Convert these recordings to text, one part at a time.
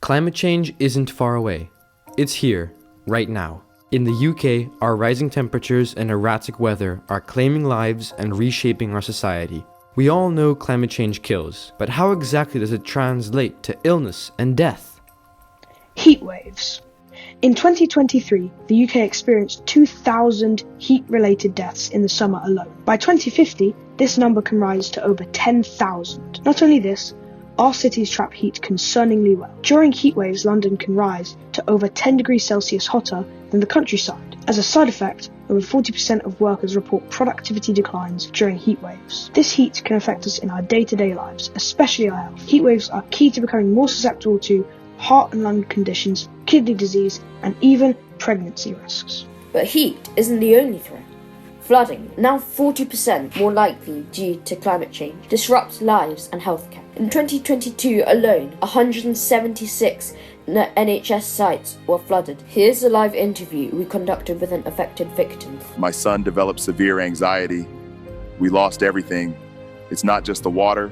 Climate change isn't far away. It's here, right now. In the UK, our rising temperatures and erratic weather are claiming lives and reshaping our society. We all know climate change kills, but how exactly does it translate to illness and death? Heat waves. In 2023, the UK experienced 2,000 heat-related deaths in the summer alone. By 2050, this number can rise to over 10,000. Not only this, our cities trap heat concerningly well. During heat waves, London can rise to over 10 degrees Celsius hotter than the countryside. As a side effect, over 40% of workers report productivity declines during heat waves. This heat can affect us in our day-to-day lives, especially our health. Heat waves are key to becoming more susceptible to heart and lung conditions, kidney disease, and even pregnancy risks. But heat isn't the only threat. Flooding, now 40% more likely due to climate change, disrupts lives and healthcare. In 2022 alone, 176 NHS sites were flooded. Here's a live interview we conducted with an affected victim. My son developed severe anxiety. We lost everything. It's not just the water,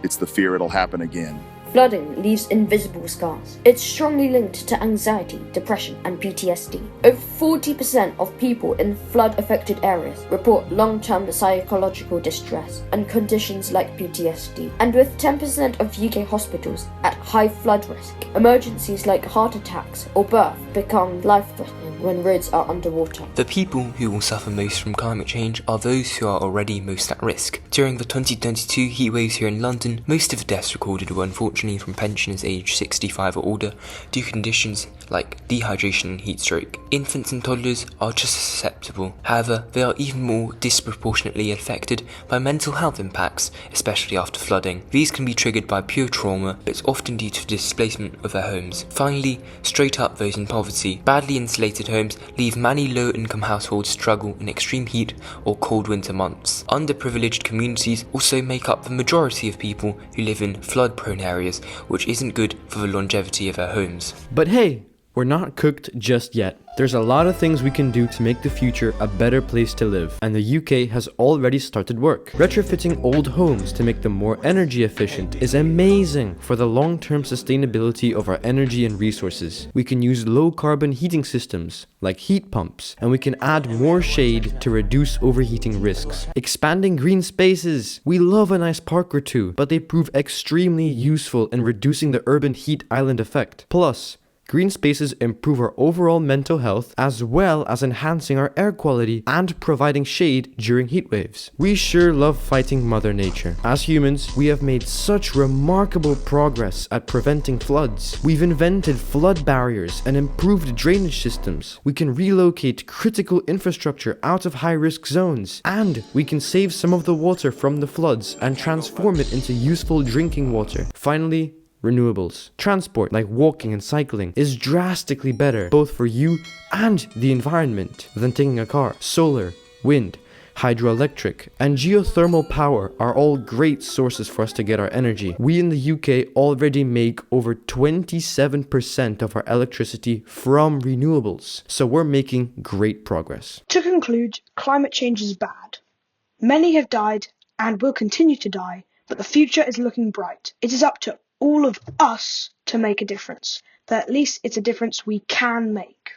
it's the fear it'll happen again. Flooding leaves invisible scars. It's strongly linked to anxiety, depression, and PTSD. Over 40% of people in flood-affected areas report long-term psychological distress and conditions like PTSD. And with 10% of UK hospitals at high flood risk, emergencies like heart attacks or birth become life-threatening when roads are underwater. The people who will suffer most from climate change are those who are already most at risk. During the 2022 heatwaves here in London, most of the deaths recorded were unfortunately from pensioners aged 65 or older due to conditions like dehydration and heat stroke. Infants and toddlers are just as susceptible. However, they are even more disproportionately affected by mental health impacts, especially after flooding. These can be triggered by pure trauma, but it's often due to displacement of their homes. Finally, straight up those in poverty. Badly insulated homes leave many low-income households struggle in extreme heat or cold winter months. Underprivileged communities also make up the majority of people who live in flood-prone areas, which isn't good for the longevity of their homes. But hey, we're not cooked just yet. There's a lot of things we can do to make the future a better place to live, and the UK has already started work. Retrofitting old homes to make them more energy efficient is amazing for the long-term sustainability of our energy and resources. We can use low-carbon heating systems, like heat pumps, and we can add more shade to reduce overheating risks. Expanding green spaces. We love a nice park or two, but they prove extremely useful in reducing the urban heat island effect. Plus, green spaces improve our overall mental health as well as enhancing our air quality and providing shade during heat waves. We sure love fighting Mother Nature. As humans, we have made such remarkable progress at preventing floods. We've invented flood barriers and improved drainage systems. We can relocate critical infrastructure out of high-risk zones. And we can save some of the water from the floods and transform it into useful drinking water. Finally, renewables. Transport, like walking and cycling, is drastically better, both for you and the environment, than taking a car. Solar, wind, hydroelectric, and geothermal power are all great sources for us to get our energy. We in the UK already make over 27% of our electricity from renewables, so we're making great progress. To conclude, climate change is bad. Many have died and will continue to die, but the future is looking bright. It is up to all of us to make a difference, that at least it's a difference we can make.